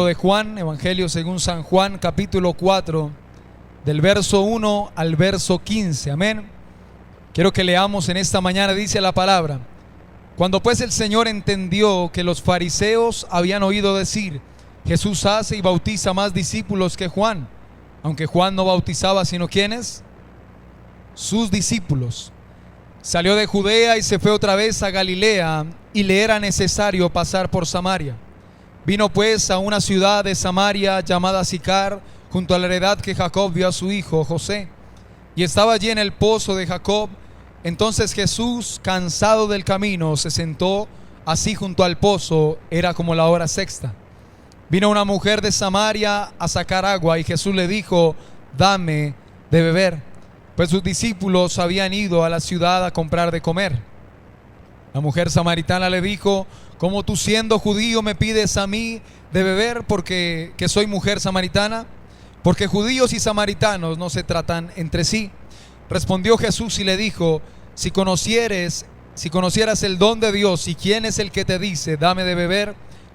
de Juan, Evangelio según San Juan, capítulo 4, del verso 1 al verso 15. Amén. Quiero que leamos en esta mañana, dice la palabra: Cuando pues el Señor entendió que los fariseos habían oído decir: Jesús hace y bautiza más discípulos que Juan, aunque Juan no bautizaba sino ¿quiénes? Sus discípulos. Salió de Judea y se fue otra vez a Galilea, y le era necesario pasar por Samaria. Vino pues a una ciudad de Samaria llamada Sicar, junto a la heredad que Jacob dio a su hijo José, y estaba allí en el pozo de Jacob. Entonces Jesús, cansado del camino, se sentó así junto al pozo. Era como la hora sexta. Vino una mujer de Samaria a sacar agua, y Jesús le dijo: dame de beber, pues sus discípulos habían ido a la ciudad a comprar de comer. La mujer samaritana le dijo: ¿cómo tú, siendo judío, me pides a mí de beber, porque que soy mujer samaritana? Porque judíos y samaritanos no se tratan entre sí. Respondió Jesús y le dijo: si conocieras el don de Dios y quién es el que te dice dame de beber,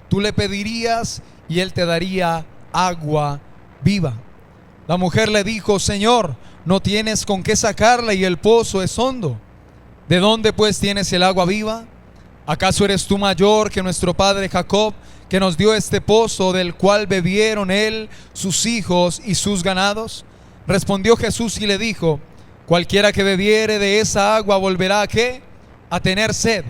tú le pedirías y él te daría agua viva. La mujer le dijo: Señor, no tienes con qué sacarla y el pozo es hondo. ¿De dónde pues tienes el agua viva? ¿Acaso eres tú mayor que nuestro padre Jacob, que nos dio este pozo, del cual bebieron él, sus hijos y sus ganados? Respondió Jesús y le dijo: cualquiera que bebiere de esa agua volverá ¿a qué? A tener sed,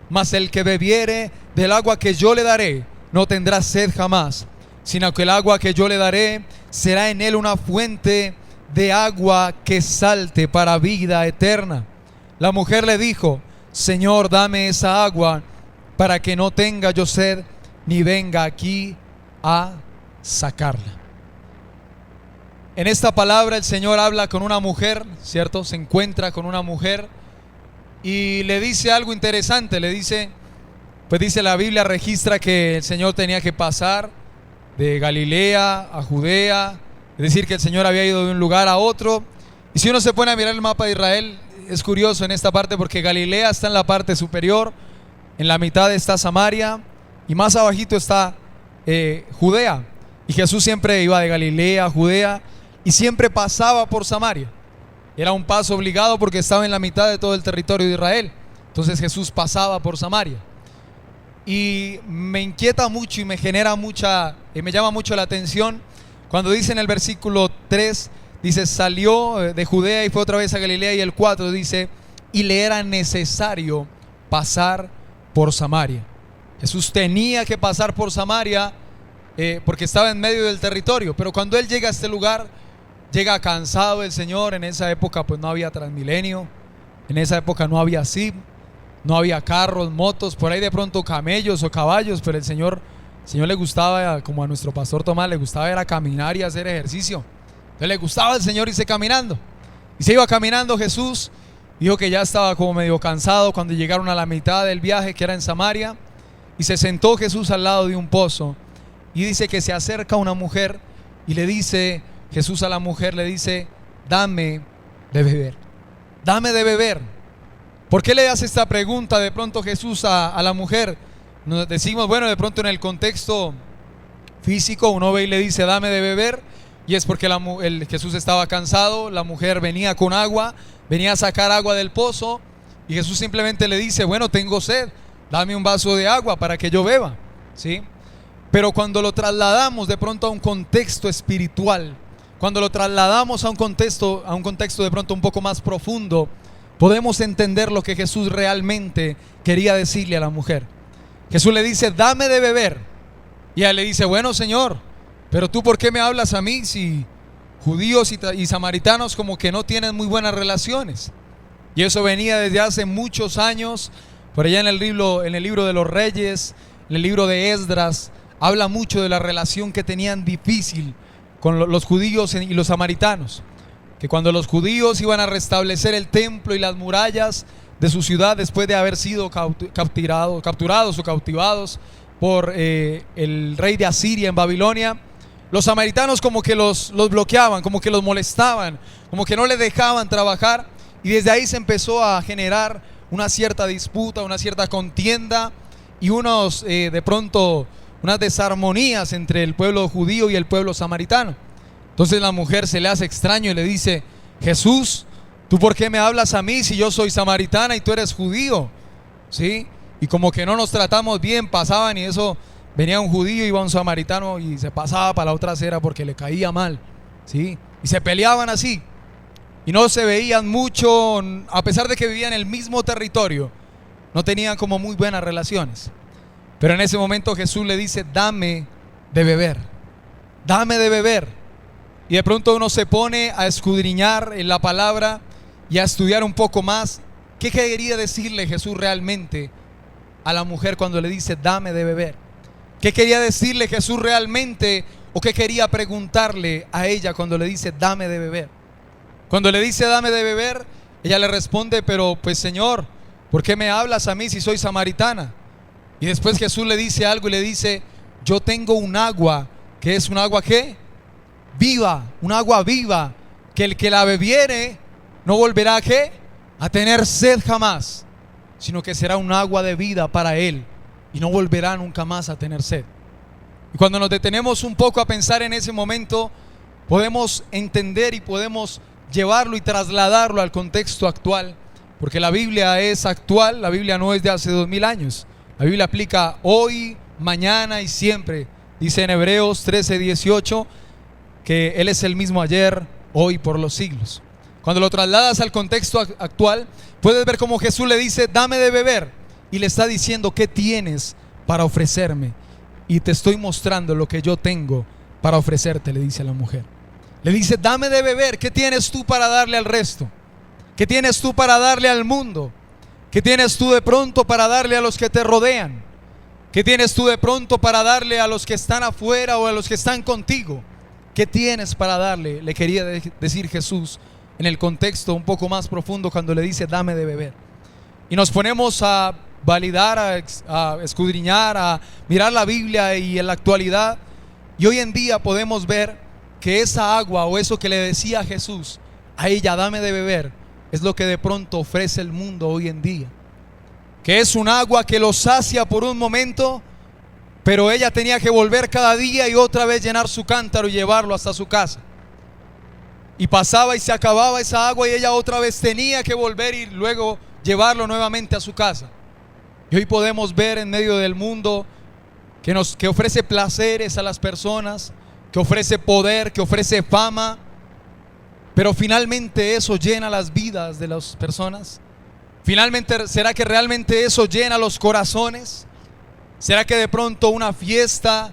mas el que bebiere del agua que yo le daré no tendrá sed jamás, sino que el agua que yo le daré será en él una fuente de agua que salte para vida eterna. La mujer le dijo: Señor, dame esa agua para que no tenga yo sed, ni venga aquí a sacarla. En esta palabra el Señor habla con una mujer, ¿cierto? Se encuentra con una mujer y le dice algo interesante. Le dice, pues dice la Biblia, registra que el Señor tenía que pasar de Galilea a Judea, es decir, que el Señor había ido de un lugar a otro. Y si uno se pone a mirar el mapa de Israel, es curioso en esta parte, porque Galilea está en la parte superior, en la mitad está Samaria y más abajito está Judea. Y Jesús siempre iba de Galilea a Judea y siempre pasaba por Samaria. Era un paso obligado porque estaba en la mitad de todo el territorio de Israel. Entonces Jesús pasaba por Samaria. Y me inquieta mucho y me llama mucho la atención cuando dice en el versículo 3, dice: salió de Judea y fue otra vez a Galilea, y el 4 dice: y le era necesario pasar por Samaria. Jesús tenía que pasar por Samaria porque estaba en medio del territorio. Pero cuando él llega a este lugar, llega cansado el Señor. En esa época pues no había Transmilenio, en esa época no había SIB, no había carros, motos, por ahí de pronto camellos o caballos, pero el Señor le gustaba, como a nuestro pastor Tomás, le gustaba ir a caminar y hacer ejercicio. Entonces le gustaba al Señor irse caminando. Y se iba caminando Jesús. Dijo que ya estaba como medio cansado cuando llegaron a la mitad del viaje, que era en Samaria. Y se sentó Jesús al lado de un pozo. Y dice que se acerca una mujer y le dice, Jesús a la mujer le dice: dame de beber. Dame de beber. ¿Por qué le hace esta pregunta de pronto Jesús a la mujer? Nos decimos, bueno, de pronto en el contexto físico uno ve y le dice: dame de beber. Y es porque Jesús estaba cansado, la mujer venía con agua, venía a sacar agua del pozo, y Jesús simplemente le dice: bueno, tengo sed, dame un vaso de agua para que yo beba, ¿sí? Pero cuando lo trasladamos de pronto a un contexto espiritual, cuando lo trasladamos a un contexto de pronto un poco más profundo, podemos entender lo que Jesús realmente quería decirle a la mujer. Jesús le dice: dame de beber. Y ella le dice: bueno, Señor, pero tú, ¿por qué me hablas a mí si judíos y samaritanos como que no tienen muy buenas relaciones? Y eso venía desde hace muchos años. Por allá en el libro de los Reyes, en el libro de Esdras, habla mucho de la relación que tenían difícil con los judíos y los samaritanos. Que cuando los judíos iban a restablecer el templo y las murallas de su ciudad, después de haber sido capturados o cautivados por el rey de Asiria en Babilonia, los samaritanos como que los bloqueaban, como que los molestaban, como que no les dejaban trabajar. Y desde ahí se empezó a generar una cierta disputa, una cierta contienda, y de pronto unas desarmonías entre el pueblo judío y el pueblo samaritano. Entonces la mujer se le hace extraño y le dice: Jesús, ¿tú por qué me hablas a mí si yo soy samaritana y tú eres judío? ¿Sí? Y como que no nos tratamos bien, pasaban y eso, venía un judío, iba un samaritano y se pasaba para la otra acera porque le caía mal, ¿sí? Y se peleaban así y no se veían mucho, a pesar de que vivían en el mismo territorio, no tenían como muy buenas relaciones. Pero en ese momento Jesús le dice: dame de beber, dame de beber. Y de pronto uno se pone a escudriñar en la palabra y a estudiar un poco más qué quería decirle Jesús realmente a la mujer cuando le dice: dame de beber. ¿Qué quería decirle Jesús realmente, o qué quería preguntarle a ella cuando le dice: dame de beber? Cuando le dice: dame de beber, ella le responde: pero pues Señor, ¿por qué me hablas a mí si soy samaritana? Y después Jesús le dice algo y le dice: yo tengo un agua, que es un agua ¿qué? Viva, un agua viva, que el que la bebiere no volverá ¿a qué? A tener sed jamás, sino que será un agua de vida para él y no volverá nunca más a tener sed. Y cuando nos detenemos un poco a pensar en ese momento, podemos entender y podemos llevarlo y trasladarlo al contexto actual, porque la Biblia es actual. La Biblia no es de hace 2000 años. La Biblia aplica hoy, mañana y siempre. Dice en Hebreos 13:18 que Él es el mismo ayer, hoy, por los siglos. Cuando lo trasladas al contexto actual, puedes ver cómo Jesús le dice: dame de beber, y le está diciendo: ¿qué tienes para ofrecerme? Y te estoy mostrando lo que yo tengo para ofrecerte, le dice a la mujer. Le dice: dame de beber. ¿Qué tienes tú para darle al resto? ¿Qué tienes tú para darle al mundo? ¿Qué tienes tú de pronto para darle a los que te rodean? ¿Qué tienes tú de pronto para darle a los que están afuera o a los que están contigo? ¿Qué tienes para darle? Le quería decir Jesús en el contexto un poco más profundo cuando le dice: dame de beber. Y nos ponemos a validar, a escudriñar, a mirar la Biblia y en la actualidad, y hoy en día podemos ver que esa agua, o eso que le decía Jesús a ella: dame de beber, es lo que de pronto ofrece el mundo hoy en día. Que es un agua que lo sacia por un momento, pero ella tenía que volver cada día y otra vez llenar su cántaro y llevarlo hasta su casa. Y pasaba y se acababa esa agua y ella otra vez tenía que volver y luego llevarlo nuevamente a su casa. Y hoy podemos ver en medio del mundo que ofrece placeres a las personas, que ofrece poder, que ofrece fama, pero finalmente eso llena las vidas de las personas. Finalmente, ¿será que realmente eso llena los corazones? ¿Será que de pronto una fiesta,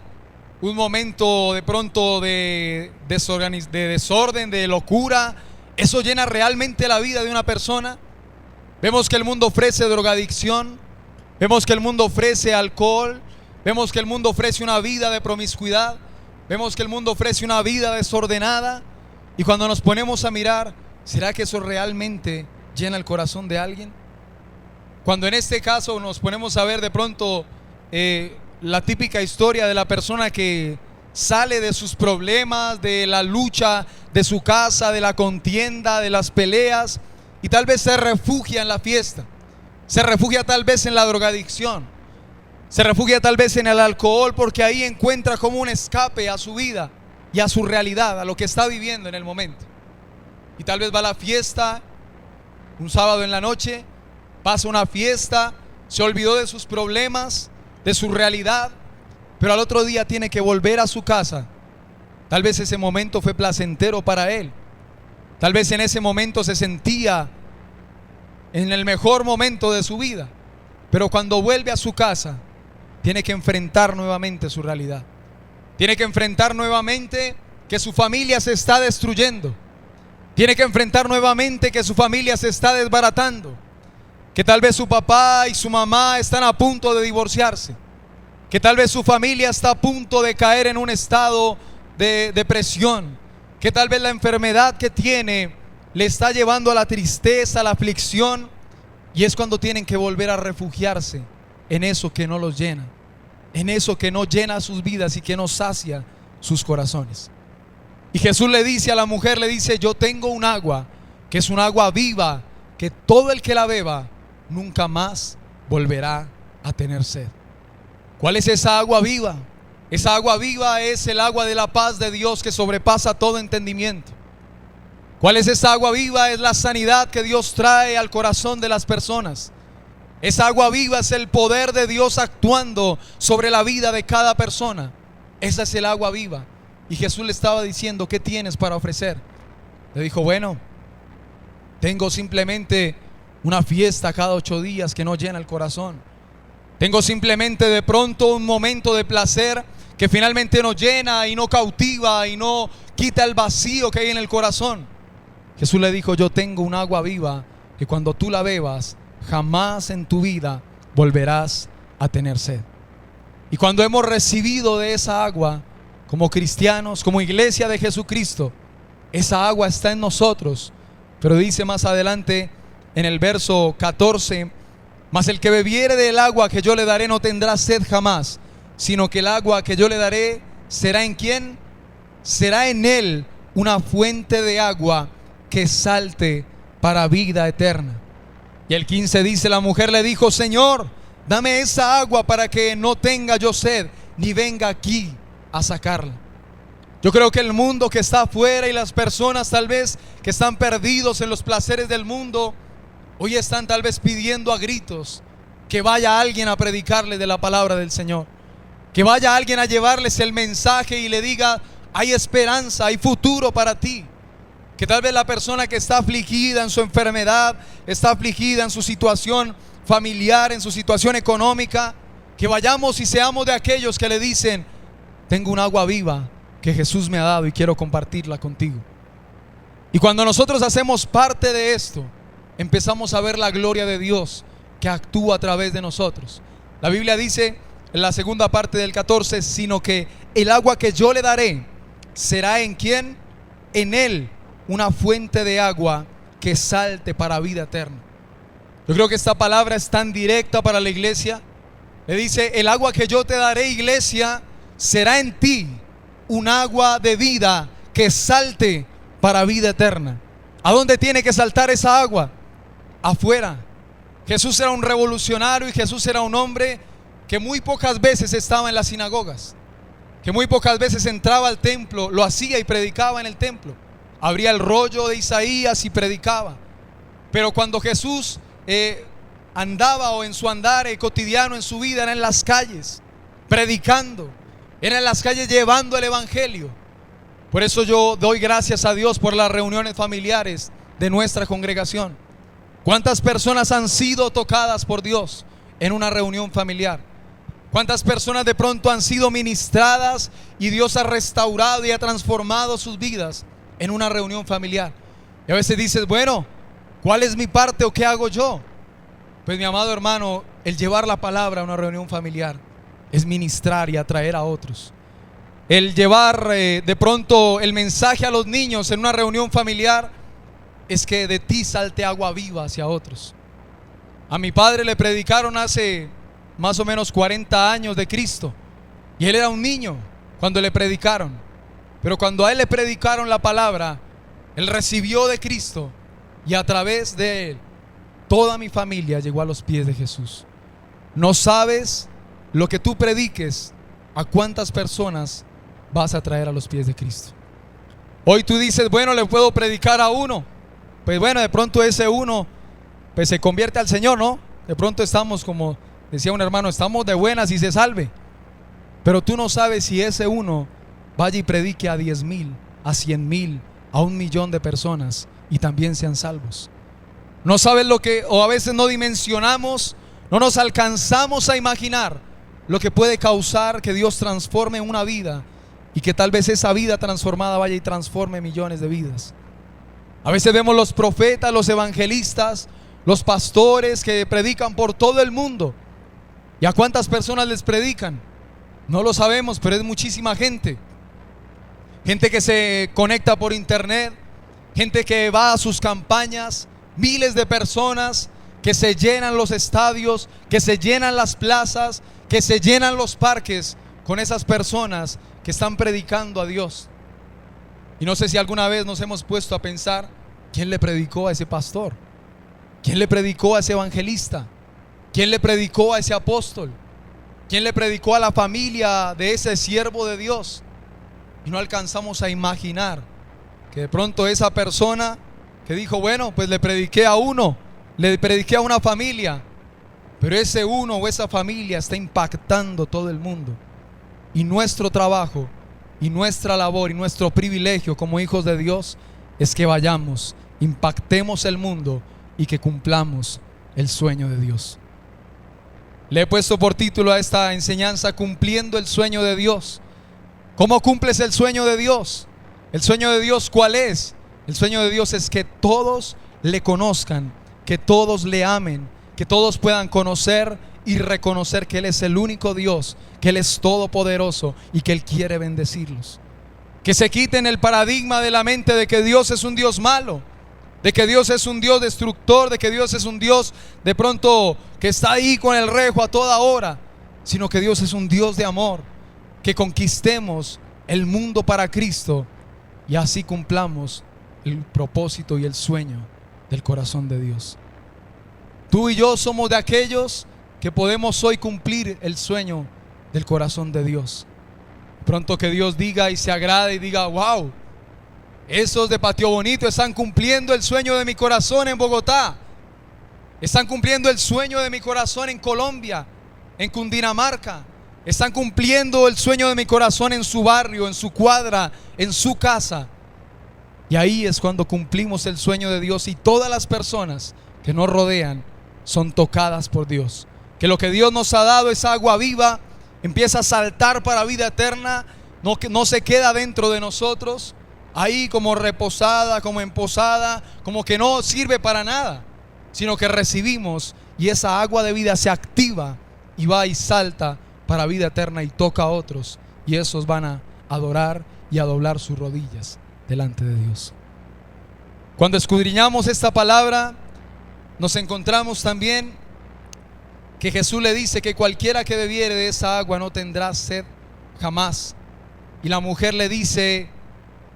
un momento de pronto de desorden, de locura, eso llena realmente la vida de una persona? Vemos que el mundo ofrece drogadicción, vemos que el mundo ofrece alcohol, vemos que el mundo ofrece una vida de promiscuidad, vemos que el mundo ofrece una vida desordenada. Y cuando nos ponemos a mirar, ¿será que eso realmente llena el corazón de alguien? Cuando en este caso nos ponemos a ver de pronto la típica historia de la persona que sale de sus problemas, de la lucha de su casa, de la contienda, de las peleas, y tal vez se refugia en la fiesta, se refugia tal vez en la drogadicción, se refugia tal vez en el alcohol, porque ahí encuentra como un escape a su vida y a su realidad, a lo que está viviendo en el momento. Y tal vez va a la fiesta un sábado en la noche, pasa una fiesta, se olvidó de sus problemas, de su realidad, pero al otro día tiene que volver a su casa. Tal vez ese momento fue placentero para él, tal vez en ese momento se sentía en el mejor momento de su vida, pero cuando vuelve a su casa tiene que enfrentar nuevamente su realidad. Tiene que enfrentar nuevamente que su familia se está destruyendo. Tiene que enfrentar nuevamente que su familia se está desbaratando, que tal vez su papá y su mamá están a punto de divorciarse, que tal vez su familia está a punto de caer en un estado de depresión, que tal vez la enfermedad que tiene le está llevando a la tristeza, a la aflicción, y es cuando tienen que volver a refugiarse en eso que no los llena, en eso que no llena sus vidas y que no sacia sus corazones. Y Jesús le dice a la mujer, le dice: yo tengo un agua, que es un agua viva, que todo el que la beba nunca más volverá a tener sed. ¿Cuál es esa agua viva? Esa agua viva es el agua de la paz de Dios que sobrepasa todo entendimiento. ¿Cuál es esa agua viva? Es la sanidad que Dios trae al corazón de las personas. Esa agua viva es el poder de Dios actuando sobre la vida de cada persona. Esa es el agua viva. Y Jesús le estaba diciendo: ¿qué tienes para ofrecer? Le dijo: bueno, tengo simplemente una fiesta cada 8 días que no llena el corazón. Tengo simplemente de pronto un momento de placer que finalmente no llena y no cautiva y no quita el vacío que hay en el corazón. Jesús le dijo: yo tengo un agua viva que cuando tú la bebas, jamás en tu vida volverás a tener sed. Y cuando hemos recibido de esa agua, como cristianos, como iglesia de Jesucristo, esa agua está en nosotros. Pero dice más adelante en el verso 14: mas el que bebiere del agua que yo le daré no tendrá sed jamás, sino que el agua que yo le daré será ¿en quién? Será en él una fuente de agua que salte para vida eterna. Y el 15 dice: la mujer le dijo: Señor, dame esa agua para que no tenga yo sed, ni venga aquí a sacarla. Yo creo que el mundo que está afuera y las personas tal vez que están perdidos en los placeres del mundo, hoy están tal vez pidiendo a gritos que vaya alguien a predicarles de la palabra del Señor, que vaya alguien a llevarles el mensaje y le diga: hay esperanza, hay futuro para ti. Que tal vez la persona que está afligida en su enfermedad, está afligida en su situación familiar, en su situación económica, que vayamos y seamos de aquellos que le dicen: tengo un agua viva que Jesús me ha dado y quiero compartirla contigo. Y cuando nosotros hacemos parte de esto, empezamos a ver la gloria de Dios que actúa a través de nosotros. La Biblia dice en la segunda parte del 14: sino que el agua que yo le daré será ¿en quién? En él una fuente de agua que salte para vida eterna. Yo creo que esta palabra es tan directa para la iglesia. Le dice: el agua que yo te daré, iglesia, será en ti un agua de vida que salte para vida eterna. ¿A dónde tiene que saltar esa agua? Afuera. Jesús era un revolucionario y Jesús era un hombre que muy pocas veces estaba en las sinagogas, que muy pocas veces entraba al templo, lo hacía y predicaba en el templo. Abría el rollo de Isaías y predicaba. Pero cuando Jesús andaba, o en su andar cotidiano, en su vida, era en las calles predicando, era en las calles llevando el evangelio. Por eso yo doy gracias a Dios por las reuniones familiares de nuestra congregación. ¿Cuántas personas han sido tocadas por Dios en una reunión familiar? ¿Cuántas personas de pronto han sido ministradas y Dios ha restaurado y ha transformado sus vidas en una reunión familiar? Y a veces dices: bueno, ¿cuál es mi parte o qué hago yo? Pues mi amado hermano, el llevar la palabra a una reunión familiar es ministrar y atraer a otros. El llevar de pronto el mensaje a los niños en una reunión familiar es que de ti salte agua viva hacia otros. A mi padre le predicaron hace más o menos 40 años de Cristo, y él era un niño cuando le predicaron. Pero cuando a él le predicaron la palabra, él recibió de Cristo, y a través de él toda mi familia llegó a los pies de Jesús. No sabes lo que tú prediques, a cuántas personas vas a traer a los pies de Cristo. Hoy tú dices: bueno, le puedo predicar a uno. Pues bueno, de pronto ese uno pues se convierte al Señor, ¿no? De pronto estamos, como decía un hermano, estamos de buenas y se salve. Pero tú no sabes si ese uno vaya y predique a 10,000, a 100,000, a 1,000,000 de personas y también sean salvos. No sabes lo que, o a veces no dimensionamos, no nos alcanzamos a imaginar lo que puede causar que Dios transforme una vida, y que tal vez esa vida transformada vaya y transforme millones de vidas. A veces vemos los profetas, los evangelistas, los pastores que predican por todo el mundo. ¿Y a cuántas personas les predican? No lo sabemos, pero es muchísima gente. Gente que se conecta por internet, gente que va a sus campañas, miles de personas que se llenan los estadios, que se llenan las plazas, que se llenan los parques con esas personas que están predicando a Dios. Y no sé si alguna vez nos hemos puesto a pensar: ¿quién le predicó a ese pastor? ¿Quién le predicó a ese evangelista? ¿Quién le predicó a ese apóstol? quién le predicó a la familia de ese siervo de Dios. Y no alcanzamos a imaginar que de pronto esa persona que dijo, bueno, pues le prediqué a uno, le prediqué a una familia, pero ese uno o esa familia está impactando todo el mundo. Y nuestro trabajo y nuestra labor y nuestro privilegio como hijos de Dios es que vayamos, impactemos el mundo y que cumplamos el sueño de Dios. Le he puesto por título a esta enseñanza: cumpliendo el sueño de Dios. ¿Cómo cumples el sueño de Dios? ¿El sueño de Dios cuál es? El sueño de Dios es que todos le conozcan, que todos le amen, que todos puedan conocer y reconocer que Él es el único Dios, que Él es todopoderoso y que Él quiere bendecirlos. Que se quiten el paradigma de la mente de que Dios es un Dios malo, de que Dios es un Dios destructor, de que Dios es un Dios de pronto que está ahí con el rejo a toda hora, sino que Dios es un Dios de amor. Que conquistemos el mundo para Cristo y así cumplamos el propósito y el sueño del corazón de Dios. Tú y yo somos de aquellos que podemos hoy cumplir el sueño del corazón de Dios. Pronto que Dios diga y se agrade y diga: wow, esos de Patio Bonito están cumpliendo el sueño de mi corazón en Bogotá, están cumpliendo el sueño de mi corazón en Colombia, en Cundinamarca, están cumpliendo el sueño de mi corazón en su barrio, en su cuadra, en su casa. Y ahí es cuando cumplimos el sueño de Dios y todas las personas que nos rodean son tocadas por Dios. Que lo que Dios nos ha dado es agua viva, empieza a saltar para vida eterna, no se queda dentro de nosotros, ahí como reposada, como emposada, como que no sirve para nada, sino que recibimos y esa agua de vida se activa y va y salta para vida eterna y toca a otros, y esos van a adorar y a doblar sus rodillas delante de Dios. Cuando escudriñamos esta palabra, nos encontramos también que Jesús le dice que cualquiera que bebiere de esa agua no tendrá sed jamás. Y la mujer le dice: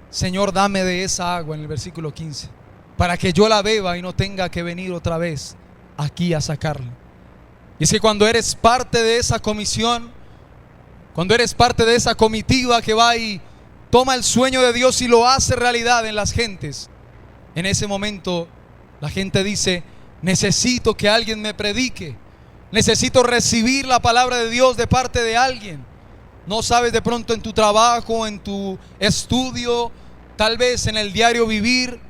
Señor, dame de esa agua, en el versículo 15, para que yo la beba y no tenga que venir otra vez aquí a sacarla. Y es que cuando eres parte de esa comisión, cuando eres parte de esa comitiva que va y toma el sueño de Dios y lo hace realidad en las gentes, en ese momento la gente dice: necesito que alguien me predique, necesito recibir la palabra de Dios de parte de alguien. No sabes de pronto en tu trabajo, en tu estudio, tal vez en el diario vivir,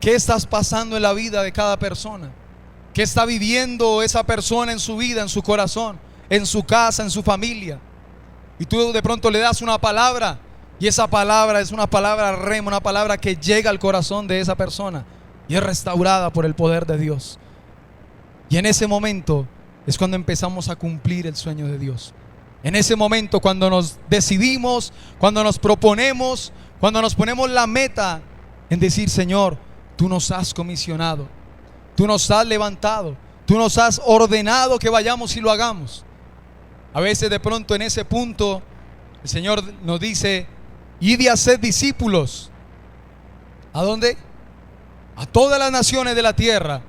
qué estás pasando en la vida de cada persona, qué está viviendo esa persona en su vida, en su corazón, en su casa, en su familia. Y tú de pronto le das una palabra, y esa palabra es una palabra rema, una palabra que llega al corazón de esa persona y es restaurada por el poder de Dios. Y en ese momento es cuando empezamos a cumplir el sueño de Dios. En ese momento, cuando nos decidimos, cuando nos proponemos, cuando nos ponemos la meta en decir: Señor, tú nos has comisionado, tú nos has levantado, tú nos has ordenado que vayamos y lo hagamos. A veces de pronto en ese punto el Señor nos dice: id y haced discípulos. ¿A dónde? A todas las naciones de la tierra,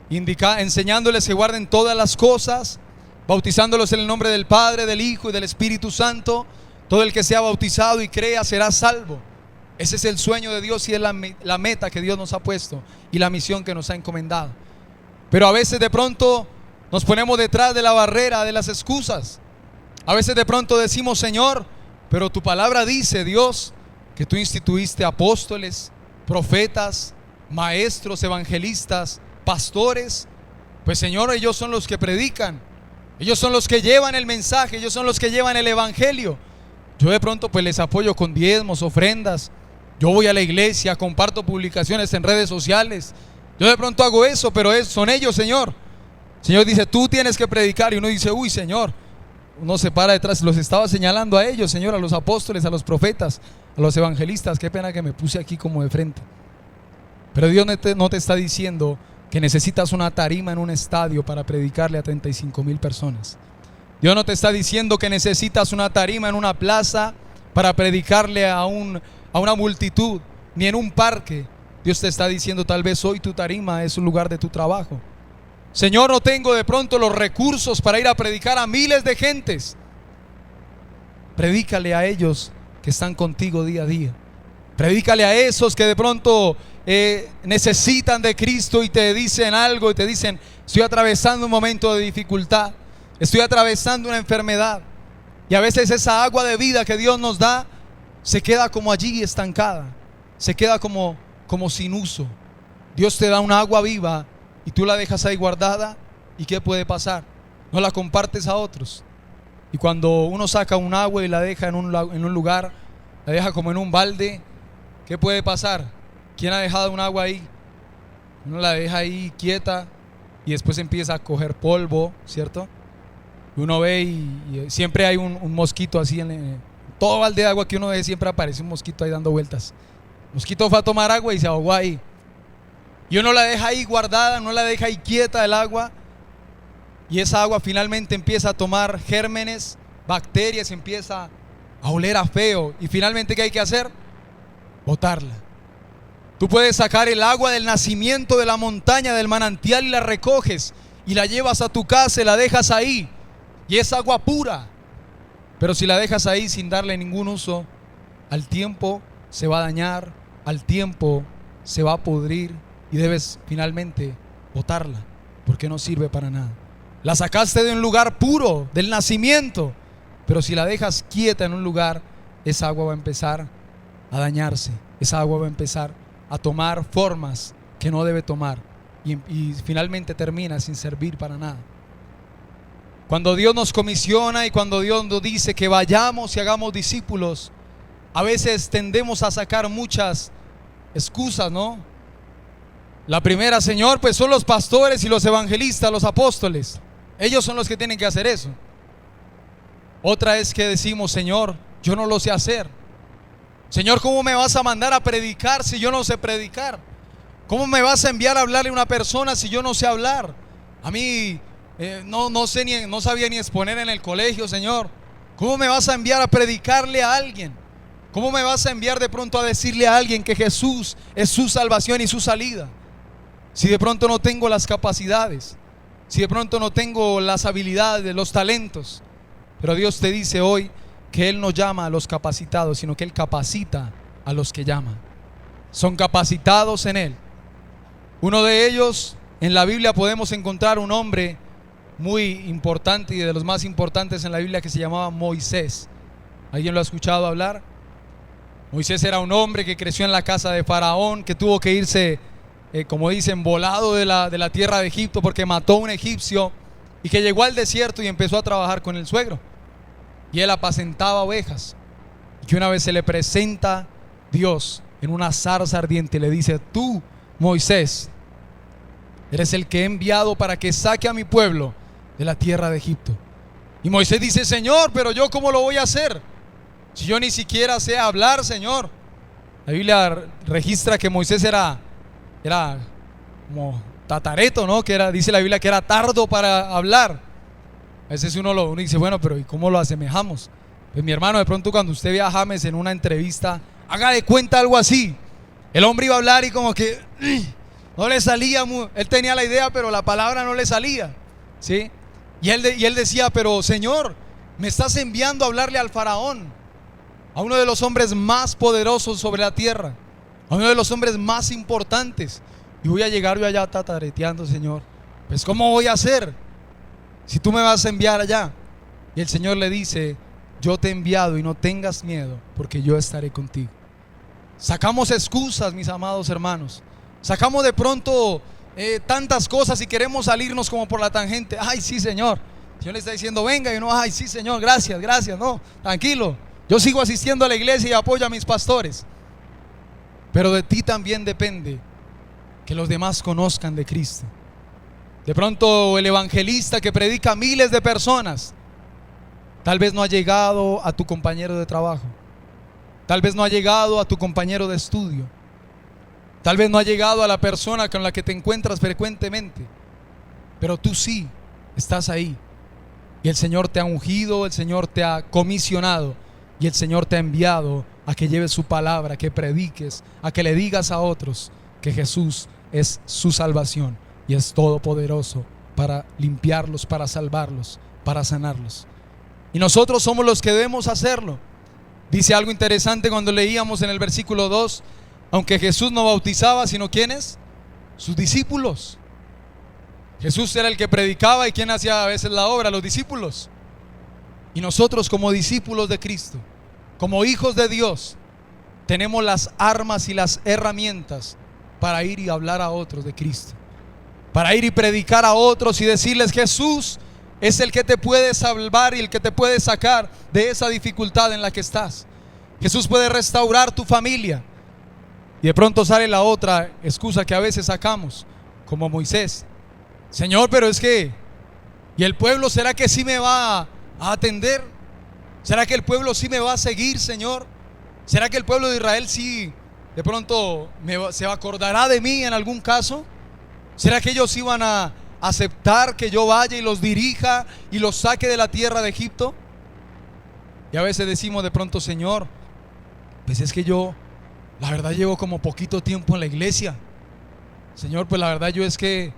enseñándoles que guarden todas las cosas, bautizándolos en el nombre del Padre, del Hijo y del Espíritu Santo. Todo el que sea bautizado y crea será salvo. Ese es el sueño de Dios y es la meta que Dios nos ha puesto y la misión que nos ha encomendado. Pero a veces de pronto nos ponemos detrás de la barrera de las excusas. A veces de pronto decimos: Señor, pero tu palabra dice, Dios, que tú instituiste apóstoles, profetas, maestros, evangelistas, pastores. Pues Señor, ellos son los que predican, ellos son los que llevan el mensaje, ellos son los que llevan el evangelio. Yo de pronto pues les apoyo con diezmos, ofrendas, yo voy a la iglesia, comparto publicaciones en redes sociales, yo de pronto hago eso, pero son ellos, Señor. Señor dice: tú tienes que predicar. Y uno dice: uy, Señor. Uno se para detrás, los estaba señalando a ellos, Señor, a los apóstoles, a los profetas, a los evangelistas. Qué pena que me puse aquí como de frente. Pero Dios no te está diciendo que necesitas una tarima en un estadio para predicarle a 35,000 personas. Dios no te está diciendo que necesitas una tarima en una plaza para predicarle a una multitud, ni en un parque. Dios te está diciendo: tal vez hoy tu tarima es un lugar de tu trabajo. Señor, no tengo de pronto los recursos para ir a predicar a miles de gentes. Predícale a ellos que están contigo día a día. Predícale a esos que de pronto necesitan de Cristo y te dicen algo y te dicen: estoy atravesando un momento de dificultad, estoy atravesando una enfermedad. Y a veces esa agua de vida que Dios nos da se queda como allí estancada, se queda como sin uso. Dios te da una agua viva y tú la dejas ahí guardada. ¿Y qué puede pasar? No la compartes a otros. Y cuando uno saca un agua y la deja en un lugar, la deja como en un balde, ¿qué puede pasar? ¿Quién ha dejado un agua ahí? Uno la deja ahí quieta y después empieza a coger polvo, ¿cierto? Y uno ve y siempre hay un mosquito así en todo balde de agua que uno ve, siempre aparece un mosquito ahí dando vueltas. El mosquito fue a tomar agua y se ahogó ahí. Y uno la deja ahí guardada, no la deja ahí quieta el agua. Y esa agua finalmente empieza a tomar gérmenes, bacterias, empieza a oler a feo. Y finalmente, ¿qué hay que hacer? Botarla. Tú puedes sacar el agua del nacimiento de la montaña, del manantial, y la recoges y la llevas a tu casa y la dejas ahí. Y es agua pura. Pero si la dejas ahí sin darle ningún uso, al tiempo se va a dañar, al tiempo se va a pudrir y debes finalmente botarla, porque no sirve para nada. La sacaste de un lugar puro, del nacimiento, pero si la dejas quieta en un lugar, esa agua va a empezar a dañarse, esa agua va a empezar a tomar formas que no debe tomar y finalmente termina sin servir para nada. Cuando Dios nos comisiona y cuando Dios nos dice que vayamos y hagamos discípulos, a veces tendemos a sacar muchas excusas, ¿no? La primera: Señor, pues son los pastores y los evangelistas, los apóstoles, ellos son los que tienen que hacer eso. Otra es que decimos: Señor, yo no lo sé hacer. Señor, ¿cómo me vas a mandar a predicar si yo no sé predicar? ¿Cómo me vas a enviar a hablarle a una persona si yo no sé hablar? A mí no sabía ni exponer en el colegio, Señor. ¿Cómo me vas a enviar a predicarle a alguien? ¿Cómo me vas a enviar de pronto a decirle a alguien que Jesús es su salvación y su salida? Si de pronto no tengo las capacidades, si de pronto no tengo las habilidades, los talentos. Pero Dios te dice hoy que Él no llama a los capacitados, sino que Él capacita a los que llama. Son capacitados en Él. Uno de ellos, en la Biblia podemos encontrar un hombre muy importante y de los más importantes en la Biblia, que se llamaba Moisés. ¿Alguien lo ha escuchado hablar? Moisés era un hombre que creció en la casa de Faraón, que tuvo que irse, como dicen, volado de la tierra de Egipto porque mató a un egipcio, y que llegó al desierto y empezó a trabajar con el suegro. Y él apacentaba ovejas. Y que una vez se le presenta Dios en una zarza ardiente y le dice: tú, Moisés, eres el que he enviado para que saque a mi pueblo de la tierra de Egipto. Y Moisés dice: Señor, pero yo ¿cómo lo voy a hacer? Si yo ni siquiera sé hablar, Señor. La Biblia registra que Moisés era como tatareto, ¿no? Dice la Biblia que era tardo para hablar. A veces uno dice: bueno, pero ¿y cómo lo asemejamos? Pues mi hermano, de pronto cuando usted ve a James en una entrevista, haga de cuenta algo así. El hombre iba a hablar y como que no le salía, él tenía la idea, pero la palabra no le salía, ¿sí? Y él decía: pero Señor, me estás enviando a hablarle al faraón, a uno de los hombres más poderosos sobre la tierra, a uno de los hombres más importantes, y voy a llegar yo allá tatareteando, Señor. Pues ¿cómo voy a hacer si tú me vas a enviar allá? Y el Señor le dice: yo te he enviado y no tengas miedo, porque yo estaré contigo. Sacamos excusas, mis amados hermanos. Sacamos de pronto tantas cosas y queremos salirnos como por la tangente. Ay, sí, Señor. El Señor le está diciendo: venga, y uno: ay, sí, Señor, gracias, gracias. No, tranquilo, yo sigo asistiendo a la iglesia y apoyo a mis pastores. Pero de ti también depende que los demás conozcan de Cristo. De pronto el evangelista que predica a miles de personas tal vez no ha llegado a tu compañero de trabajo, tal vez no ha llegado a tu compañero de estudio, tal vez no ha llegado a la persona con la que te encuentras frecuentemente, pero tú sí estás ahí. Y el Señor te ha ungido, el Señor te ha comisionado y el Señor te ha enviado a que lleves su palabra, a que prediques, a que le digas a otros que Jesús es su salvación y es todopoderoso para limpiarlos, para salvarlos, para sanarlos. Y nosotros somos los que debemos hacerlo. Dice algo interesante cuando leíamos en el versículo 2, aunque Jesús no bautizaba, sino ¿quiénes? Sus discípulos. Jesús era el que predicaba, y ¿quién hacía a veces la obra? Los discípulos. Y nosotros, como discípulos de Cristo, como hijos de Dios, tenemos las armas y las herramientas para ir y hablar a otros de Cristo, para ir y predicar a otros y decirles: Jesús es el que te puede salvar y el que te puede sacar de esa dificultad en la que estás. Jesús puede restaurar tu familia. Y de pronto sale la otra excusa que a veces sacamos, como Moisés: Señor, pero es que, ¿y el pueblo será que sí me va a atender? ¿Será que el pueblo sí me va a seguir, Señor? ¿Será que el pueblo de Israel sí de pronto se acordará de mí en algún caso? ¿Será que ellos iban a aceptar que yo vaya y los dirija y los saque de la tierra de Egipto? Y a veces decimos de pronto: Señor, pues es que yo, la verdad, llevo como poquito tiempo en la iglesia. Señor, pues la verdad yo es que,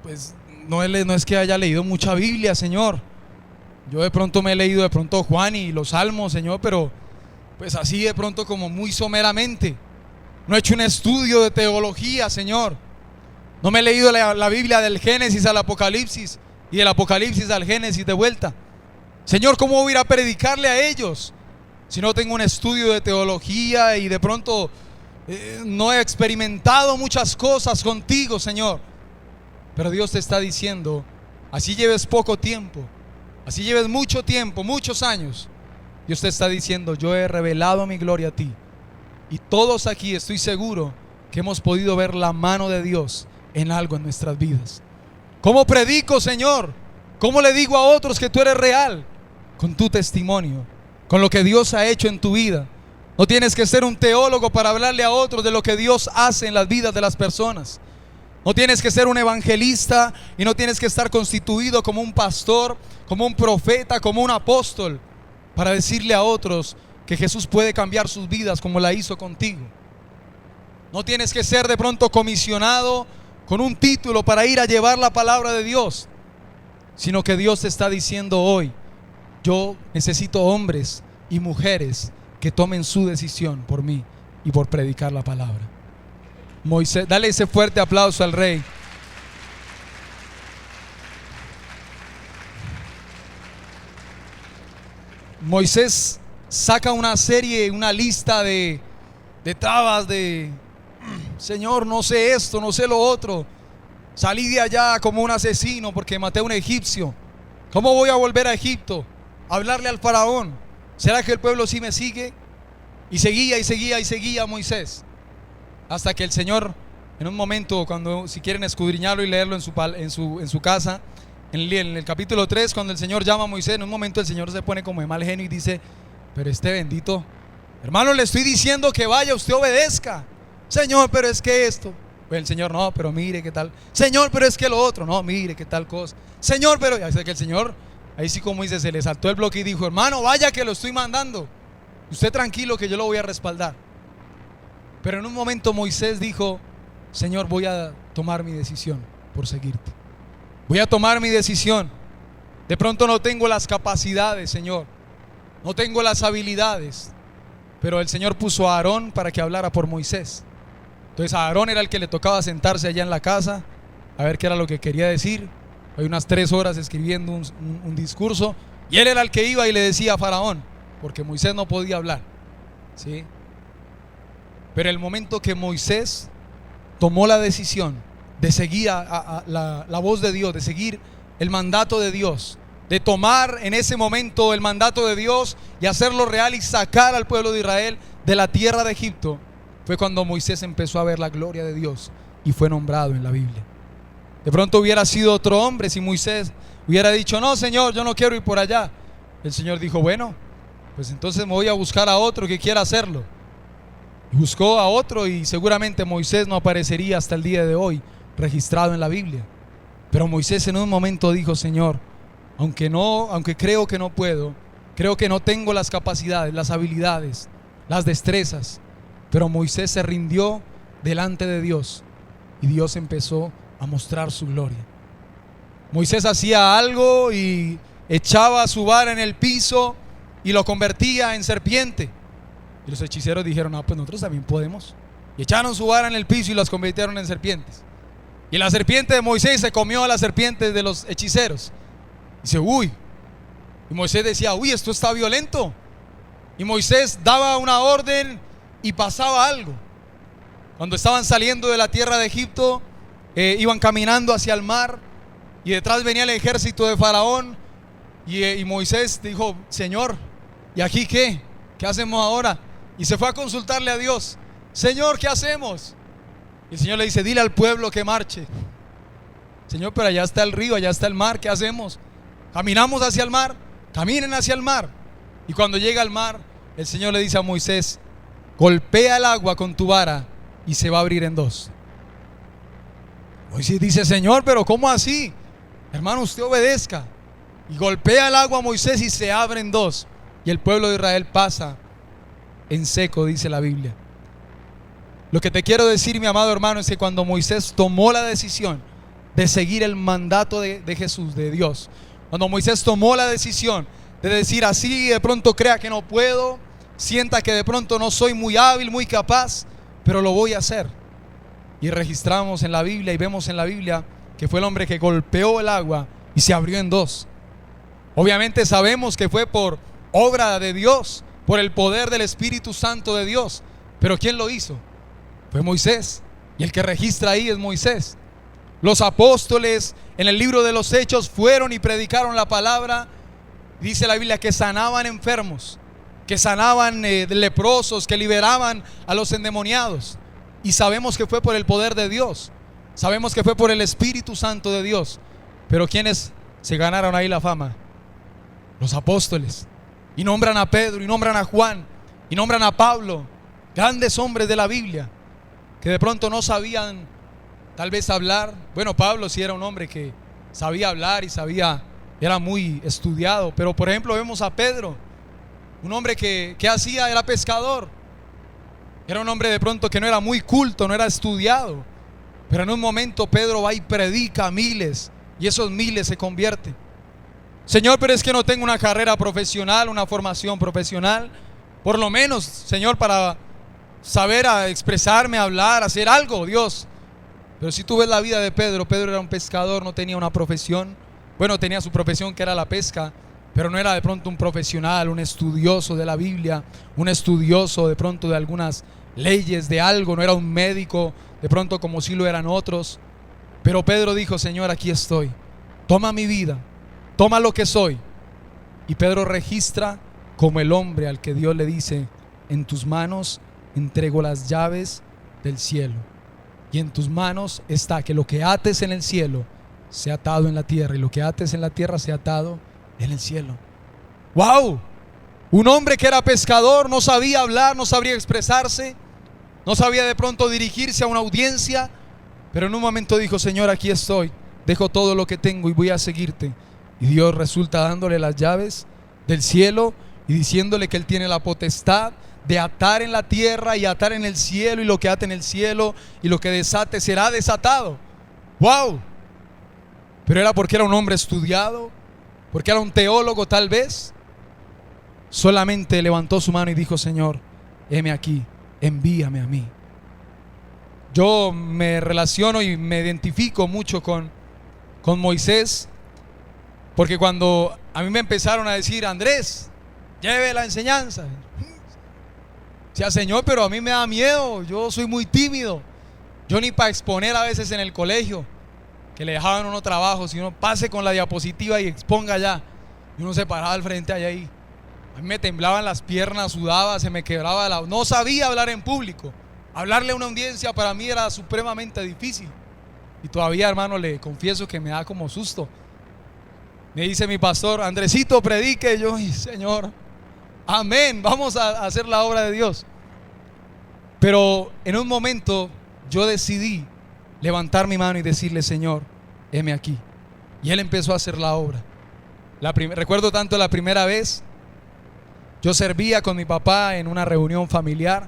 pues no es que haya leído mucha Biblia, Señor. Yo de pronto me he leído de pronto Juan y los Salmos, Señor, pero pues así de pronto como muy someramente. No he hecho un estudio de teología, Señor. No me he leído la Biblia del Génesis al Apocalipsis y del Apocalipsis al Génesis de vuelta. Señor, ¿cómo voy a ir a predicarle a ellos si no tengo un estudio de teología y de pronto no he experimentado muchas cosas contigo, Señor? Pero Dios te está diciendo: así lleves poco tiempo, así lleves mucho tiempo, muchos años, Dios te está diciendo: yo he revelado mi gloria a ti. Y todos aquí estoy seguro que hemos podido ver la mano de Dios en algo en nuestras vidas. ¿Cómo predico, Señor? ¿Cómo le digo a otros que tú eres real? Con tu testimonio, con lo que Dios ha hecho en tu vida. No tienes que ser un teólogo para hablarle a otros de lo que Dios hace en las vidas de las personas. No tienes que ser un evangelista y no tienes que estar constituido como un pastor, como un profeta, como un apóstol para decirle a otros que Jesús puede cambiar sus vidas como la hizo contigo. No tienes que ser de pronto comisionado con un título para ir a llevar la palabra de Dios, sino que Dios te está diciendo hoy: yo necesito hombres y mujeres que tomen su decisión por mí y por predicar la palabra. Moisés, dale ese fuerte aplauso al Rey. Moisés saca una serie, una lista de trabas, de: Señor, no sé esto, no sé lo otro. Salí de allá como un asesino porque maté a un egipcio. ¿Cómo voy a volver a Egipto a hablarle al faraón? ¿Será que el pueblo sí me sigue? Y seguía y seguía y seguía Moisés, hasta que el Señor, en un momento, cuando, si quieren escudriñarlo y leerlo en su casa, en el capítulo 3, cuando el Señor llama a Moisés, en un momento el Señor se pone como de mal genio y dice: pero este bendito, hermano, le estoy diciendo que vaya, usted obedezca. Señor, pero es que esto. Pues el Señor: no, pero mire qué tal. Señor, pero es que lo otro. No, mire qué tal cosa. Señor, pero ya sé que el Señor, ahí sí, como dice, se le saltó el bloque y dijo: hermano, vaya que lo estoy mandando. Usted tranquilo que yo lo voy a respaldar. Pero en un momento Moisés dijo: Señor, voy a tomar mi decisión por seguirte. Voy a tomar mi decisión. De pronto no tengo las capacidades, Señor. No tengo las habilidades. Pero el Señor puso a Aarón para que hablara por Moisés. Entonces a Aarón era el que le tocaba sentarse allá en la casa a ver qué era lo que quería decir. Hay unas 3 horas escribiendo un discurso. Y él era el que iba y le decía a Faraón, porque Moisés no podía hablar, ¿sí? Pero el momento que Moisés tomó la decisión de seguir la voz de Dios, de seguir el mandato de Dios, de tomar en ese momento el mandato de Dios y hacerlo real y sacar al pueblo de Israel de la tierra de Egipto, fue cuando Moisés empezó a ver la gloria de Dios y fue nombrado en la Biblia. De pronto hubiera sido otro hombre si Moisés hubiera dicho: no, Señor, yo no quiero ir por allá. El Señor dijo: bueno, pues entonces me voy a buscar a otro que quiera hacerlo. Y buscó a otro, y seguramente Moisés no aparecería hasta el día de hoy registrado en la Biblia. Pero Moisés en un momento dijo: Señor, aunque creo que no puedo, creo que no tengo las capacidades, las habilidades, las destrezas, pero Moisés se rindió delante de Dios y Dios empezó a mostrar su gloria. Moisés hacía algo y echaba su vara en el piso y lo convertía en serpiente. Y los hechiceros dijeron: pues nosotros también podemos. Y echaron su vara en el piso y las convirtieron en serpientes. Y la serpiente de Moisés se comió a las serpientes de los hechiceros. Dice: uy. Y Moisés decía: uy, esto está violento. Y Moisés daba una orden y pasaba algo. Cuando estaban saliendo de la tierra de Egipto, iban caminando hacia el mar y detrás venía el ejército de Faraón. Y Moisés dijo: Señor, ¿y aquí qué? ¿Qué hacemos ahora? Y se fue a consultarle a Dios: Señor, ¿qué hacemos? Y el Señor le dice: dile al pueblo que marche. Señor, pero allá está el río, allá está el mar, ¿qué hacemos? Caminamos hacia el mar, caminen hacia el mar. Y cuando llega al mar, el Señor le dice a Moisés: golpea el agua con tu vara y se va a abrir en dos. Moisés dice: Señor, pero ¿cómo así? Hermano, usted obedezca. Y golpea el agua a Moisés y se abre en dos. Y el pueblo de Israel pasa en seco, dice la Biblia. Lo que te quiero decir, mi amado hermano, es que cuando Moisés tomó la decisión de seguir el mandato de Jesús, de Dios, cuando Moisés tomó la decisión de decir: así de pronto crea que no puedo, sienta que de pronto no soy muy hábil, muy capaz, pero lo voy a hacer. Y registramos en la Biblia y vemos en la Biblia que fue el hombre que golpeó el agua y se abrió en dos. Obviamente sabemos que fue por obra de Dios, por el poder del Espíritu Santo de Dios. Pero ¿quién lo hizo? Fue Moisés. Y el que registra ahí es Moisés. Los apóstoles en el libro de los Hechos fueron y predicaron la palabra. Dice la Biblia que sanaban enfermos, que sanaban leprosos, que liberaban a los endemoniados. Y sabemos que fue por el poder de Dios. Sabemos que fue por el Espíritu Santo de Dios. Pero ¿quiénes se ganaron ahí la fama? Los apóstoles. Y nombran a Pedro, y nombran a Juan, y nombran a Pablo, grandes hombres de la Biblia, que de pronto no sabían tal vez hablar. Bueno, Pablo sí era un hombre que sabía hablar y era muy estudiado. Pero por ejemplo vemos a Pedro, un hombre que hacía, era pescador. Era un hombre de pronto que no era muy culto, no era estudiado. Pero en un momento Pedro va y predica a miles, y esos miles se convierten. Señor, pero es que no tengo una carrera profesional, una formación profesional. Por lo menos, Señor, para saber expresarme, hablar, hacer algo, Dios. Pero si tú ves la vida de Pedro, Pedro era un pescador, no tenía una profesión. Bueno, tenía su profesión, que era la pesca, pero no era de pronto un profesional, un estudioso de la Biblia, un estudioso de pronto de algunas leyes, de algo. No era un médico de pronto como si lo eran otros. Pero Pedro dijo: Señor, aquí estoy, toma mi vida, toma lo que soy. Y Pedro registra como el hombre al que Dios le dice: en tus manos entrego las llaves del cielo, y en tus manos está que lo que ates en el cielo sea atado en la tierra, y lo que ates en la tierra sea atado en el cielo. ¡Wow! Un hombre que era pescador, no sabía hablar, no sabría expresarse, no sabía de pronto dirigirse a una audiencia, pero en un momento dijo: Señor, aquí estoy, dejo todo lo que tengo y voy a seguirte. Y Dios resulta dándole las llaves del cielo y diciéndole que Él tiene la potestad de atar en la tierra y atar en el cielo, y lo que ate en el cielo y lo que desate será desatado. ¡Wow! Pero era porque era un hombre estudiado, porque era un teólogo tal vez. Solamente levantó su mano y dijo: Señor, heme aquí, envíame a mí. Yo me relaciono y me identifico mucho con Moisés, porque cuando a mí me empezaron a decir: Andrés, lleve la enseñanza. Decía: Señor, pero a mí me da miedo, yo soy muy tímido. Yo ni para exponer a veces en el colegio, que le dejaban uno trabajo, si uno pase con la diapositiva y exponga allá, y uno se paraba al frente allá y a mí me temblaban las piernas, sudaba, se me quebraba no sabía hablar en público. Hablarle a una audiencia para mí era supremamente difícil. Y todavía, hermano, le confieso que me da como susto. Me dice mi pastor: Andresito, predique. Yo: Señor, amén, vamos a hacer la obra de Dios. Pero en un momento yo decidí levantar mi mano y decirle: Señor, heme aquí. Y Él empezó a hacer la obra. Recuerdo tanto la primera vez. Yo servía con mi papá en una reunión familiar.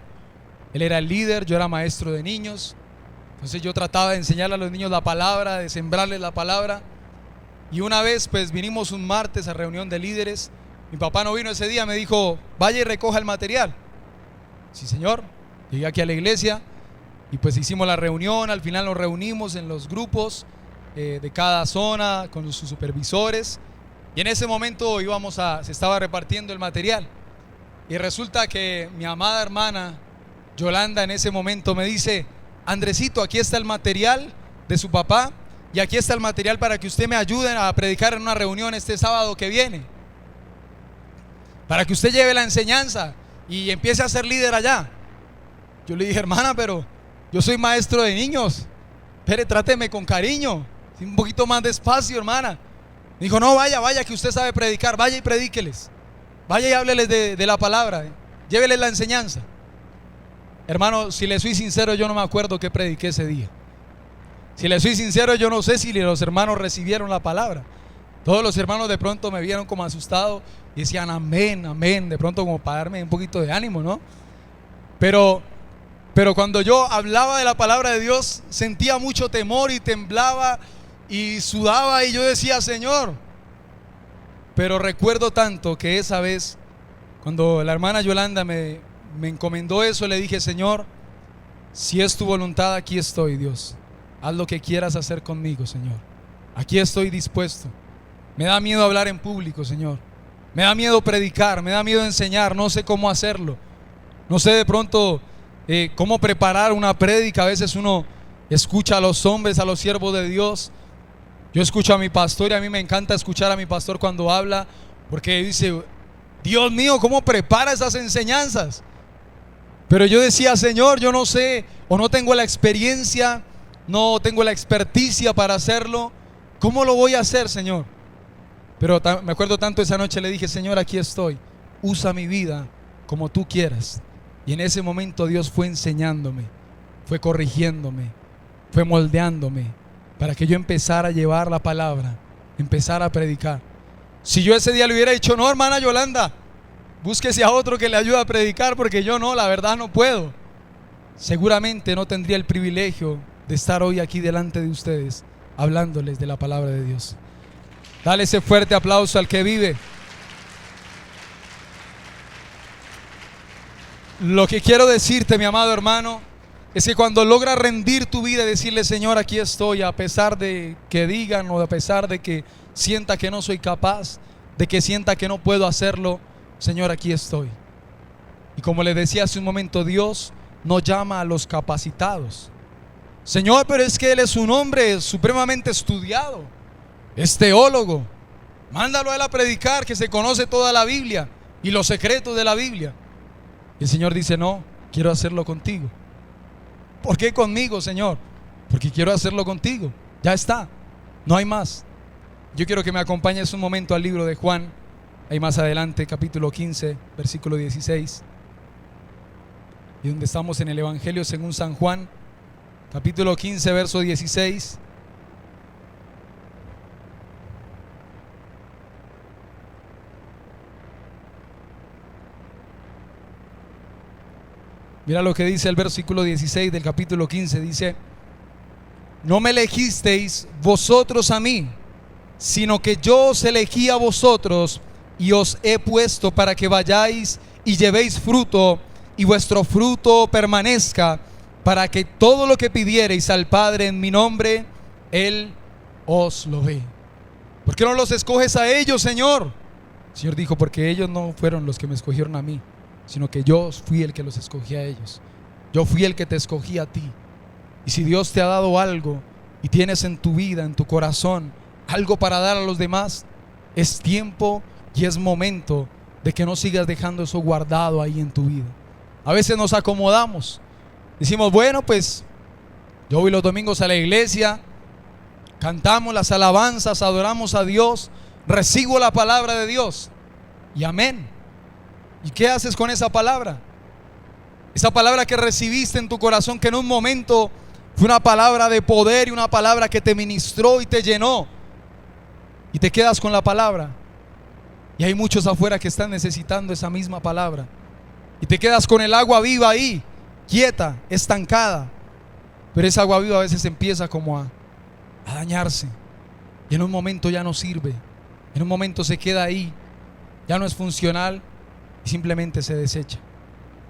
Él era el líder, yo era maestro de niños. Entonces yo trataba de enseñarle a los niños la palabra, de sembrarles la palabra. Y una vez pues vinimos un martes a reunión de líderes. Mi papá no vino ese día, me dijo, vaya y recoja el material. Sí, señor. Llegué aquí a la iglesia y pues hicimos la reunión. Al final nos reunimos en los grupos de cada zona con sus supervisores. Y en ese momento se estaba repartiendo el material. Y resulta que mi amada hermana Yolanda en ese momento me dice, Andresito, aquí está el material de su papá y aquí está el material para que usted me ayude a predicar en una reunión este sábado que viene, para que usted lleve la enseñanza y empiece a ser líder allá. Yo le dije, hermana, pero yo soy maestro de niños, espere, tráteme con cariño, un poquito más despacio, hermana. Me dijo, no, vaya, que usted sabe predicar, vaya y predíqueles, vaya y hábleles de la palabra, lléveles la enseñanza. Hermano, si le soy sincero, yo no me acuerdo qué prediqué ese día. Si le soy sincero, yo no sé si los hermanos recibieron la palabra. Todos los hermanos de pronto me vieron como asustado y decían amén, amén, de pronto como para darme un poquito de ánimo, ¿no? Pero cuando yo hablaba de la palabra de Dios, sentía mucho temor y temblaba y sudaba y yo decía, Señor. Pero recuerdo tanto que esa vez, cuando la hermana Yolanda me encomendó eso, le dije, Señor, si es tu voluntad, aquí estoy, Dios. Haz lo que quieras hacer conmigo, Señor. Aquí estoy dispuesto. Me da miedo hablar en público, Señor. Me da miedo predicar, me da miedo enseñar. No sé cómo hacerlo. No sé de pronto cómo preparar una prédica. A veces uno escucha a los hombres, a los siervos de Dios. Yo escucho a mi pastor y a mí me encanta escuchar a mi pastor cuando habla, porque dice, Dios mío, ¿cómo prepara esas enseñanzas? Pero yo decía, Señor, yo no sé, o no tengo la experiencia, no tengo la experticia para hacerlo. ¿Cómo lo voy a hacer, Señor? Pero me acuerdo tanto esa noche, le dije, Señor, aquí estoy, usa mi vida como tú quieras. Y en ese momento Dios fue enseñándome, fue corrigiéndome, fue moldeándome, para que yo empezara a llevar la palabra, empezara a predicar. Si yo ese día le hubiera dicho, no, hermana Yolanda, búsquese a otro que le ayude a predicar, porque yo no, la verdad no puedo, seguramente no tendría el privilegio de estar hoy aquí delante de ustedes hablándoles de la palabra de Dios. Dale ese fuerte aplauso al que vive. Lo que quiero decirte, mi amado hermano, es que cuando logras rendir tu vida y decirle, Señor, aquí estoy, a pesar de que digan o a pesar de que sienta que no soy capaz, de que sienta que no puedo hacerlo, Señor, aquí estoy. Y como le decía hace un momento, Dios no llama a los capacitados. Señor, pero es que Él es un hombre supremamente estudiado, es teólogo, mándalo a Él a predicar, que se conoce toda la Biblia y los secretos de la Biblia. Y el Señor dice, no, quiero hacerlo contigo. ¿Por qué conmigo, Señor? Porque quiero hacerlo contigo, ya está, no hay más. Yo quiero que me acompañes un momento al libro de Juan, ahí más adelante, capítulo 15, versículo 16, y donde estamos en el Evangelio según San Juan, capítulo 15, verso 16. Mira lo que dice el versículo 16 del capítulo 15, dice, no me elegisteis vosotros a mí, sino que yo os elegí a vosotros y os he puesto para que vayáis y llevéis fruto y vuestro fruto permanezca, para que todo lo que pidiereis al Padre en mi nombre, Él os lo dé. ¿Por qué no los escoges a ellos, Señor? El Señor dijo, porque ellos no fueron los que me escogieron a mí, sino que yo fui el que los escogí a ellos. Yo fui el que te escogí a ti. Y si Dios te ha dado algo y tienes en tu vida, en tu corazón, algo para dar a los demás, es tiempo y es momento de que no sigas dejando eso guardado ahí en tu vida. A veces nos acomodamos, decimos, bueno, pues yo voy los domingos a la iglesia, cantamos las alabanzas, adoramos a Dios, recibo la palabra de Dios y amén. ¿Y qué haces con esa palabra? Esa palabra que recibiste en tu corazón, que en un momento fue una palabra de poder y una palabra que te ministró y te llenó, y te quedas con la palabra. Y hay muchos afuera que están necesitando esa misma palabra, y te quedas con el agua viva ahí, quieta, estancada. Pero esa agua viva a veces empieza como a dañarse, y en un momento ya no sirve, en un momento se queda ahí, ya no es funcional y simplemente se desecha.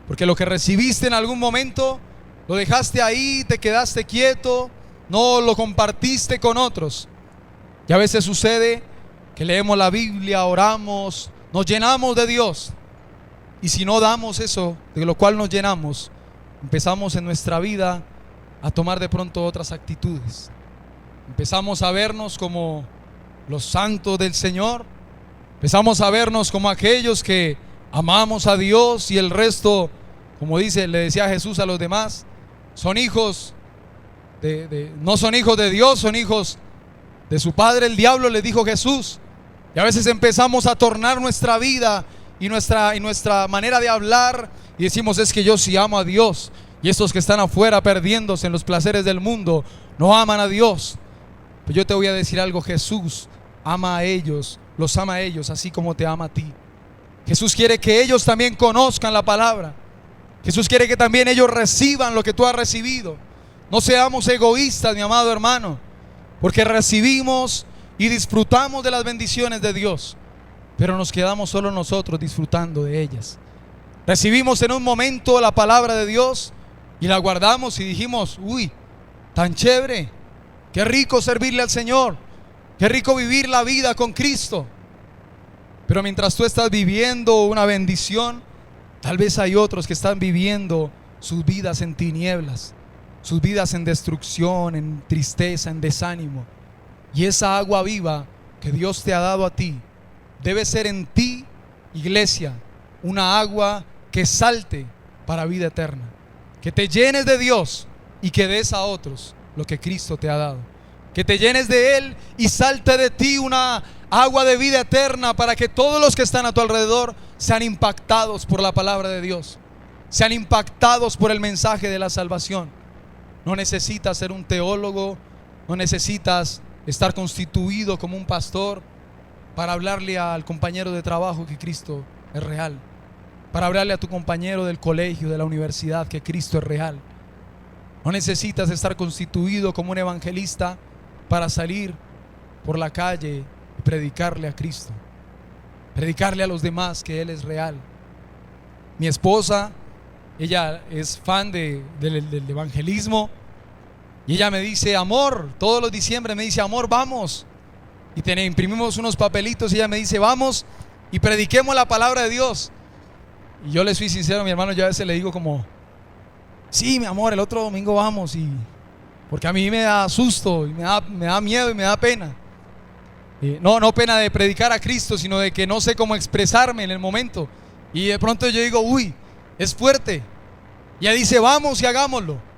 Porque lo que recibiste en algún momento lo dejaste ahí, te quedaste quieto, no lo compartiste con otros. Y a veces sucede que leemos la Biblia, oramos, nos llenamos de Dios, y si no damos eso de lo cual nos llenamos, empezamos en nuestra vida a tomar de pronto otras actitudes. Empezamos a vernos como los santos del Señor, empezamos a vernos como aquellos que amamos a Dios, y el resto, como le decía Jesús a los demás, son hijos no son hijos de Dios, son hijos de su padre el diablo, les dijo Jesús. Y a veces empezamos a tornar nuestra vida y nuestra manera de hablar, y decimos: es que yo sí amo a Dios, y estos que están afuera perdiéndose en los placeres del mundo no aman a Dios. Pues yo te voy a decir algo: Jesús ama a ellos, los ama a ellos así como te ama a ti. Jesús quiere que ellos también conozcan la palabra. Jesús quiere que también ellos reciban lo que tú has recibido. No seamos egoístas, mi amado hermano, porque recibimos y disfrutamos de las bendiciones de Dios, pero nos quedamos solo nosotros disfrutando de ellas. Recibimos en un momento la palabra de Dios y la guardamos y dijimos: uy, tan chévere, qué rico servirle al Señor, qué rico vivir la vida con Cristo. Pero mientras tú estás viviendo una bendición, tal vez hay otros que están viviendo sus vidas en tinieblas, sus vidas en destrucción, en tristeza, en desánimo. Y esa agua viva que Dios te ha dado a ti debe ser en ti, iglesia, una agua que salte para vida eterna, que te llenes de Dios y que des a otros lo que Cristo te ha dado, que te llenes de Él y salte de ti una agua de vida eterna, para que todos los que están a tu alrededor sean impactados por la palabra de Dios, sean impactados por el mensaje de la salvación. No necesitas ser un teólogo, no necesitas estar constituido como un pastor para hablarle al compañero de trabajo que Cristo es real, para hablarle a tu compañero del colegio, de la universidad, que Cristo es real. No necesitas estar constituido como un evangelista para salir por la calle y predicarle a Cristo, predicarle a los demás que Él es real. Mi esposa, ella es fan del evangelismo, y ella me dice: amor, todos los diciembre me dice: amor, vamos. Y imprimimos unos papelitos y ella me dice: vamos y prediquemos la palabra de Dios. Y yo le soy sincero, mi hermano, yo a veces le digo como: sí, mi amor, el otro domingo vamos. Porque a mí me da susto y me da miedo y me da pena. No pena de predicar a Cristo, sino de que no sé cómo expresarme en el momento. Y de pronto yo digo: uy, es fuerte. Y ella dice: vamos y hagámoslo.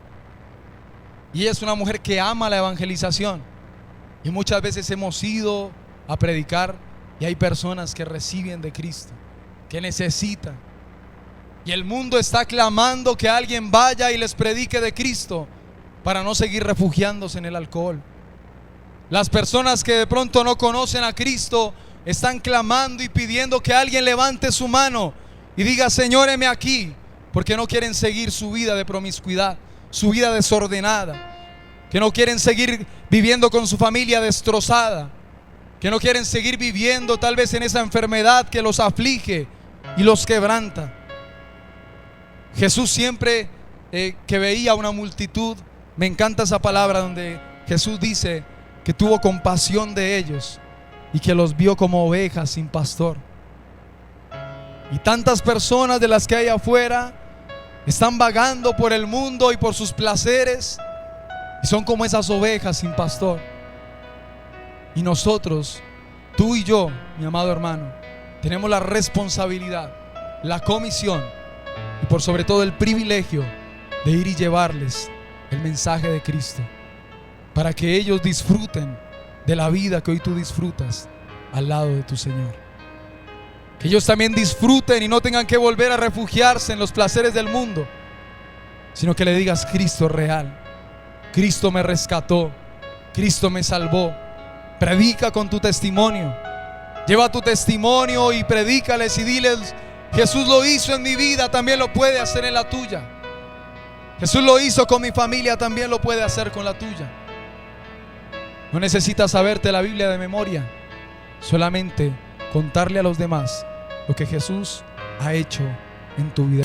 Y ella es una mujer que ama la evangelización. Y muchas veces hemos ido a predicar y hay personas que reciben de Cristo, que necesitan. Y el mundo está clamando que alguien vaya y les predique de Cristo, para no seguir refugiándose en el alcohol. Las personas que de pronto no conocen a Cristo están clamando y pidiendo que alguien levante su mano y diga: Señor, heme aquí, porque no quieren seguir su vida de promiscuidad, su vida desordenada, que no quieren seguir viviendo con su familia destrozada, que no quieren seguir viviendo tal vez en esa enfermedad que los aflige y los quebranta. Jesús siempre que veía una multitud, me encanta esa palabra donde Jesús dice que tuvo compasión de ellos y que los vio como ovejas sin pastor. Y tantas personas de las que hay afuera están vagando por el mundo y por sus placeres, y son como esas ovejas sin pastor. Y nosotros, tú y yo, mi amado hermano, tenemos la responsabilidad, la comisión y por sobre todo el privilegio de ir y llevarles el mensaje de Cristo, para que ellos disfruten de la vida que hoy tú disfrutas al lado de tu Señor. Que ellos también disfruten y no tengan que volver a refugiarse en los placeres del mundo, sino que le digas: Cristo es real, Cristo me rescató, Cristo me salvó. Predica con tu testimonio, lleva tu testimonio y predícales y diles: Jesús lo hizo en mi vida, también lo puede hacer en la tuya. Jesús lo hizo con mi familia, también lo puede hacer con la tuya. No necesitas saberte la Biblia de memoria, solamente contarle a los demás lo que Jesús ha hecho en tu vida.